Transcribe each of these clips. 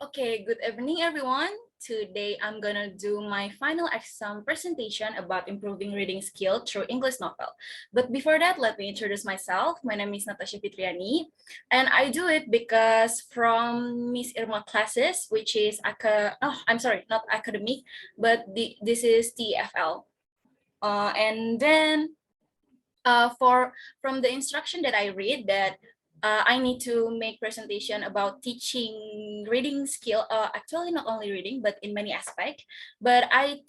Okay, good evening, everyone. Today, I'm gonna do my final exam presentation about improving reading skill through English novel. But before that, let me introduce myself. My name is Nathasya Fitriyani, and I do it because from Miss Irma classes, which is I'm sorry, not academic, but this is TFL. And then for from the instruction that I read that I need to make presentation about teaching reading skill. Actually, not only reading, but in many aspects. But I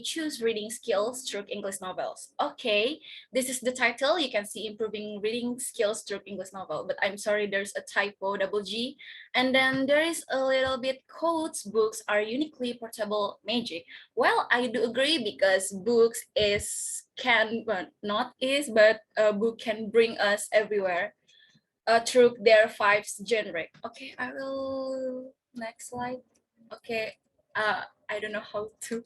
choose reading skills through English novels. Okay, this is the title. You can see improving reading skills through English novel. But I'm sorry, there's a typo, double G, and then there is a little bit quotes. Books are uniquely portable magic. Well, I do agree because books is can well, not is but a book can bring us everywhere through their five genre. Okay, I will next slide. Okay, I don't know how to.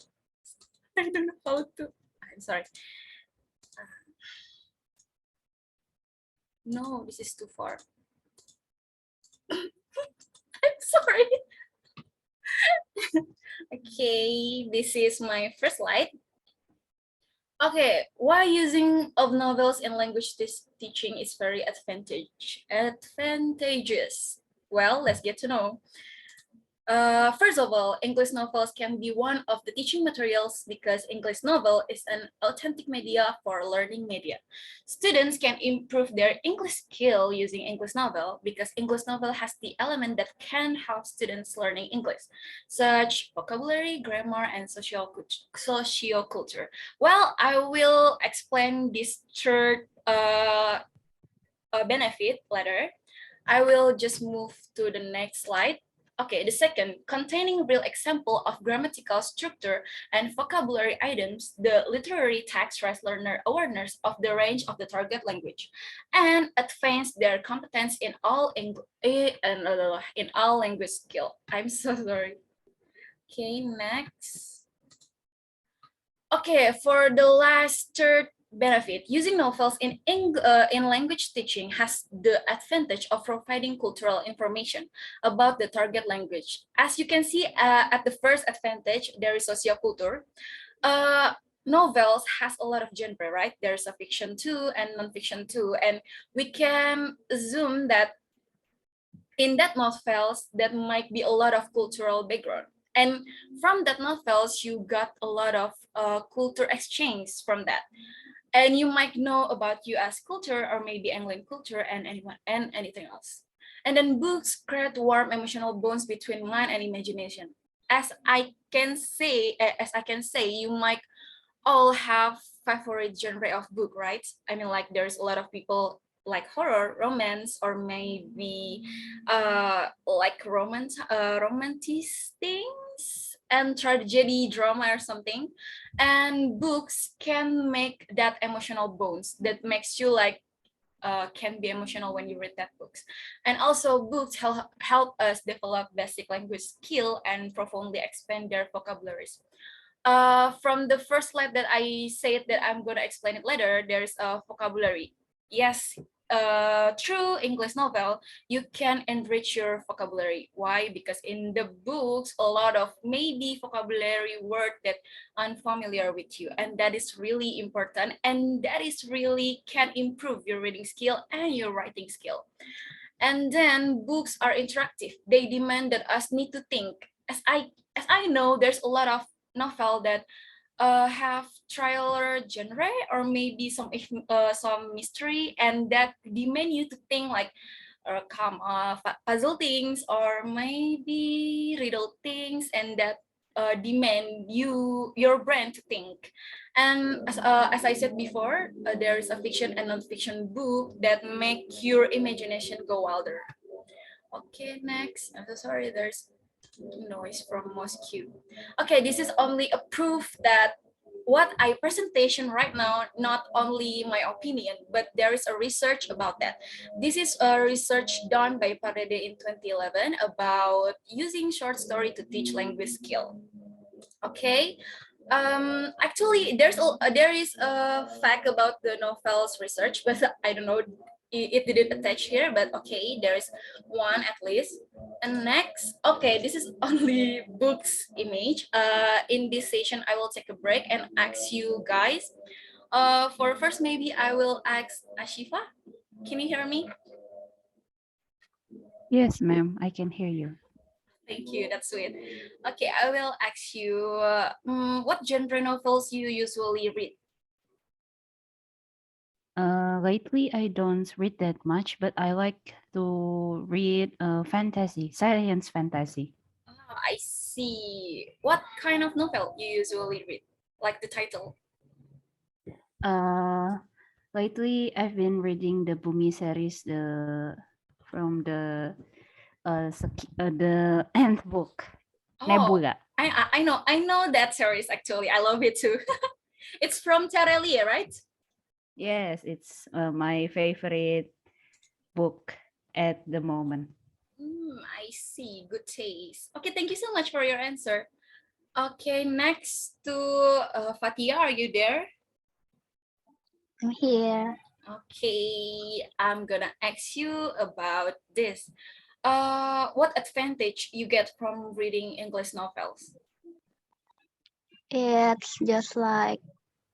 I don't know how to. I'm sorry. No, this is too far. I'm sorry. Okay, this is my first slide. Okay, why using of novels in language teaching is very advantageous. Well, let's get to know. First of all, English novels can be one of the teaching materials because English novel is an authentic media for learning media. Students can improve their English skill using English novel because English novel has the element that can help students learning English, such vocabulary, grammar, and socioculture. Well, I will explain this third benefit later. I will just move to the next slide. Okay, the second, containing real example of grammatical structure and vocabulary items, the literary text raise learner awareness of the range of the target language and advance their competence in in all language skill. I'm so sorry. Okay, next. Okay, for the last third benefit, using novels in language teaching has the advantage of providing cultural information about the target language. As you can see, at the first advantage, there is socioculture. Uh, Novels has a lot of genre, right? There's a fiction too and non-fiction too, and we can assume that in that novels that might be a lot of cultural background, and from that novels you got a lot of culture exchange from that, and you might know about US culture or maybe England culture and anything else. And then books create warm emotional bonds between mind and imagination. As I can say, you might all have favorite genre of book, right? I mean, like there's a lot of people like horror, romance, or maybe like romantic things and tragedy drama or something. And books can make that emotional bonds that makes you like can be emotional when you read that books. And also books help us develop basic language skill and profoundly expand their vocabularies. From the first slide that I said that I'm going to explain it later, there's a vocabulary. Yes, through English novel, you can enrich your vocabulary. Why? Because in the books, a lot of maybe vocabulary word that unfamiliar with you, and that is really important, and that is really can improve your reading skill and your writing skill. And then books are interactive. They demand that us need to think. As I know, there's a lot of novel that have thriller genre or maybe some mystery, and that demand you to think like come puzzle things or maybe riddle things, and that demand your brain to think. And as I said before, there is a fiction and non-fiction book that make your imagination go wilder. Okay, next. I'm so sorry, there's noise from mosquito. Okay, this is only a proof that what I presentation right now, not only my opinion, but there is a research about that. This is a research done by Parede in 2011 about using short story to teach language skill. Okay, actually there is a fact about the novels research, but I don't know it didn't attach here, but okay, there's one at least. And next, okay, this is only books image. In this session, I will take a break and ask you guys. For first, maybe I will ask Ashifa. Can you hear me? Yes, ma'am, I can hear you. Thank you, that's sweet. Okay, I will ask you, what genre novels you usually read? Lately, I don't read that much, but I like to read fantasy, science fantasy. Ah, I see. What kind of novel you usually read? Like the title? Uh, Lately, I've been reading the Bumi series, from the Nth book, Oh, Nebula. I know that series actually. I love it too. It's from Terelie, right? Yes, it's my favorite book at the moment. I see. Good taste. Okay, thank you so much for your answer. Okay, next to Fatia, are you there? I'm here. Okay, I'm gonna ask you about this. What advantage you get from reading English novels? It's just like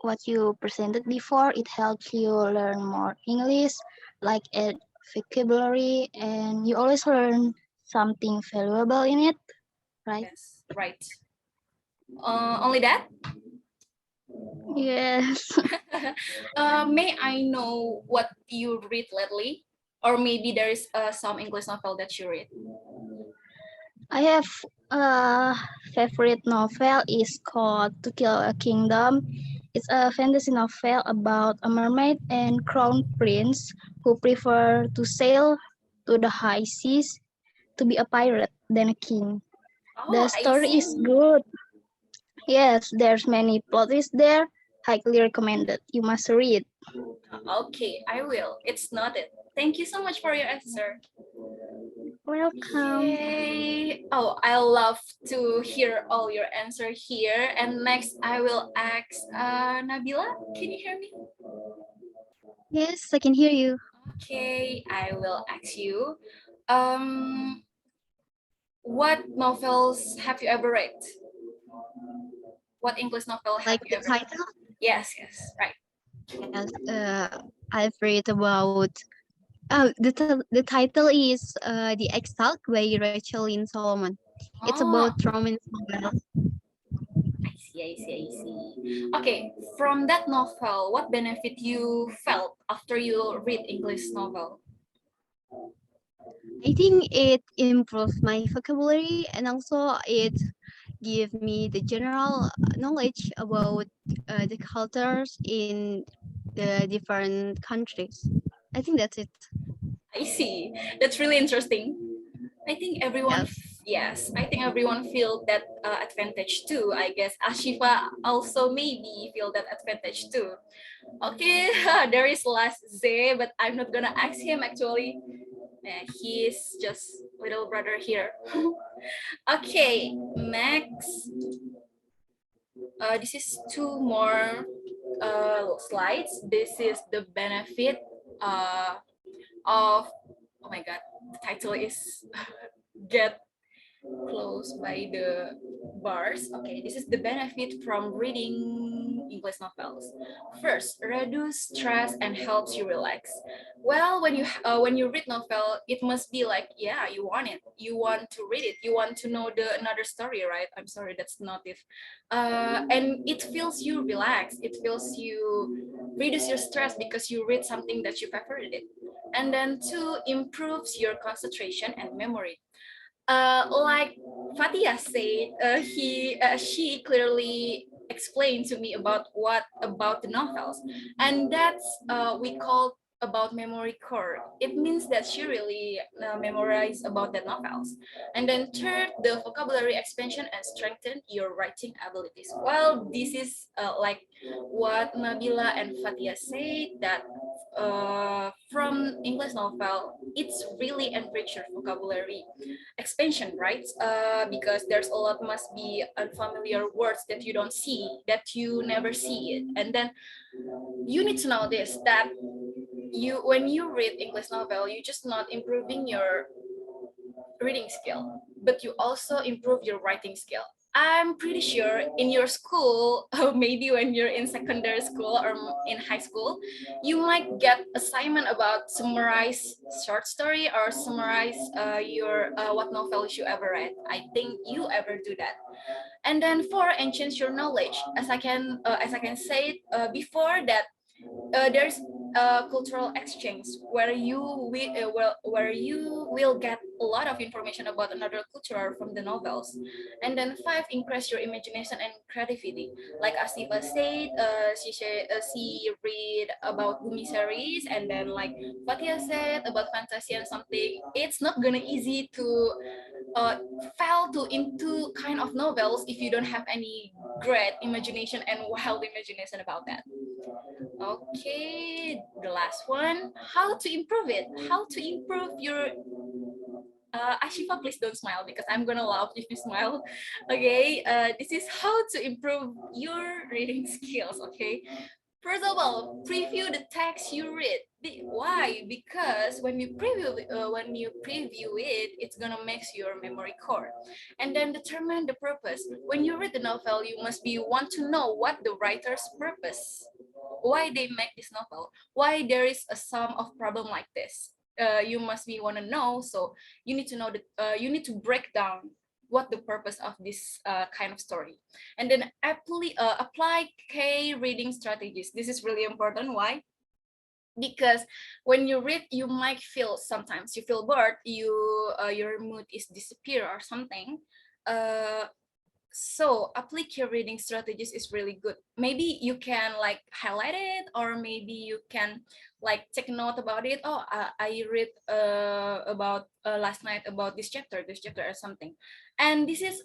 what you presented before. It helps you learn more English, like add vocabulary, and you always learn something valuable in it, right? Yes, right. Only that? Yes. May I know what you read lately? Or maybe there is some English novel that you read. I have a favorite novel is called To Kill a Kingdom. It's a fantasy novel about a mermaid and crown prince who prefer to sail to the high seas to be a pirate than a king. Oh, The I story see. is good. Yes, there's many plot twists there. Highly recommended. You must read. Okay, I will. It's noted. Thank you so much for your answer. Welcome. Yay! Oh, I love to hear all your answer here. And next, I will ask Nabila. Can you hear me? Yes, I can hear you. Okay, I will ask you. Um, what novels have you ever read? What English novel have Like you the ever read? title? Yes, yes, right. Yes, I've read about. Oh, the title is "The Exile" by Rachel Lynn Solomon. It's Oh, about romance novel. I see, I see, I see. Okay, from that novel, what benefit you felt after you read English novel? I think it improves my vocabulary and also it gives me the general knowledge about the cultures in the different countries. I think that's it. I see. That's really interesting. I think everyone, Yes. yes, I think everyone feel that advantage too. I guess Ashifa also maybe feel that advantage too. Okay, there is last Z, but I'm not gonna ask him actually. He's just little brother here. Okay, next. This is two more slides. This is the benefit of, oh my god, the title is get close by the bars. Okay, this is the benefit from reading English novels. First, reduce stress and helps you relax. Well, when you read novel, it must be like, yeah, you want it. You want to read it. You want to know the another story, right? I'm sorry, that's not it. And it feels you relax. It feels you reduce your stress because you read something that you preferred it. And then two, improves your concentration and memory. Like Fatia said, she clearly explained to me about what about the novels, and that's we call about memory core. It means that she really memorized about the novels. And then third, the vocabulary expansion and strengthen your writing abilities. Well, this is like what Nabila and Fatia said, that from English novel, it's really enrich your vocabulary expansion, right? Because there's a lot must be unfamiliar words that you don't see, that you never see it. And then you need to know this, that when you read English novel, you just not improving your reading skill, but you also improve your writing skill. I'm pretty sure in your school, or maybe when you're in secondary school or in high school, you might get assignment about summarize short story or summarize your what novels you ever read. I think you ever do that. And then for enhance your knowledge, as I can say before that there's a cultural exchange where where you will get a lot of information about another culture from the novels. And then five, increase your imagination and creativity. Like Asifa said, she read about Bumi series, and then like Fatia said about fantasy and something. It's not gonna easy to uh, fall to into kind of novels if you don't have any great imagination and wild imagination about that. Okay, the last one, how to improve it? How to improve your Ashifa, please don't smile because I'm gonna laugh if you smile. Okay, this is how to improve your reading skills. Okay, first of all, preview the text you read. Why? Because when you preview it, it's gonna make your memory core. And then determine the purpose. When you read the novel, you must be want to know what the writer's purpose, why they make this novel, why there is a sum of problem like this. You must be want to know. So you need to know that you need to break down what the purpose of this kind of story. And then apply key reading strategies. This is really important. Why? Because when you read, you might feel, sometimes you feel bored, your mood is disappear or something. So apply your reading strategies is really good. Maybe you can like highlight it, or maybe you can like take note about it. Oh, I read about last night about this chapter or something. And this is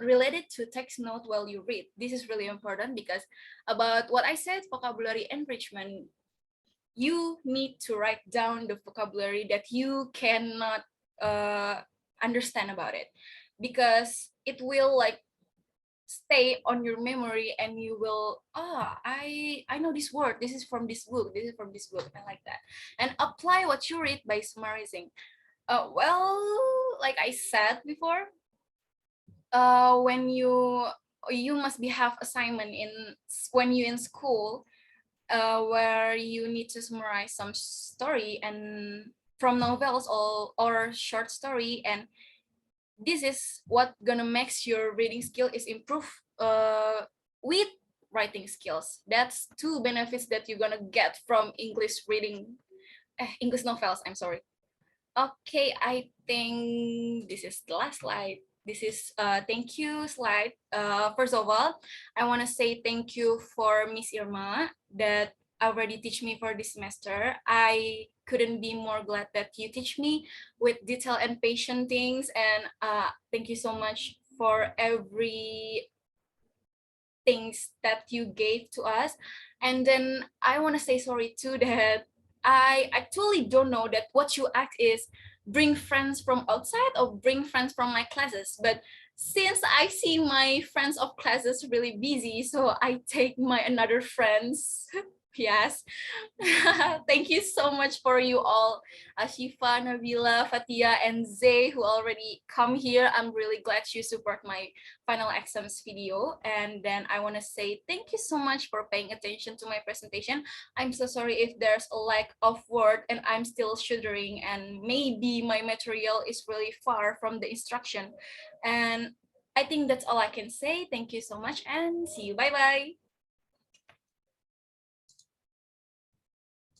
related to text note while you read. This is really important because about what I said, vocabulary enrichment, you need to write down the vocabulary that you cannot understand about it, because it will like stay on your memory, and you will, I know this word, this is from this book, and like that. And apply what you read by summarizing. Well, like I said before, when you must be have assignment in when you in school, where you need to summarize some story and from novels or short story. And this is what gonna makes your reading skill is improve with writing skills. That's two benefits that you're gonna get from English reading, English novels, I'm sorry. Okay, I think this is the last slide. This is thank you slide. First of all, I want to say thank you for Miss Irma that already teach me for this semester. I couldn't be more glad that you teach me with detail and patient things. And thank you so much for every things that you gave to us. And then I want to say sorry too that I actually don't know that what you ask is bring friends from outside or bring friends from my classes. But since I see my friends of classes really busy, so I take my another friends. Yes. Thank you so much for you all, Ashifa, Nabila, Fatia, and Zay, who already come here. I'm really glad you support my final exams video. And then I want to say thank you so much for paying attention to my presentation. I'm so sorry if there's a lack of word and I'm still shuddering, and maybe my material is really far from the instruction. And I think that's all I can say. Thank you so much and see you. Bye-bye.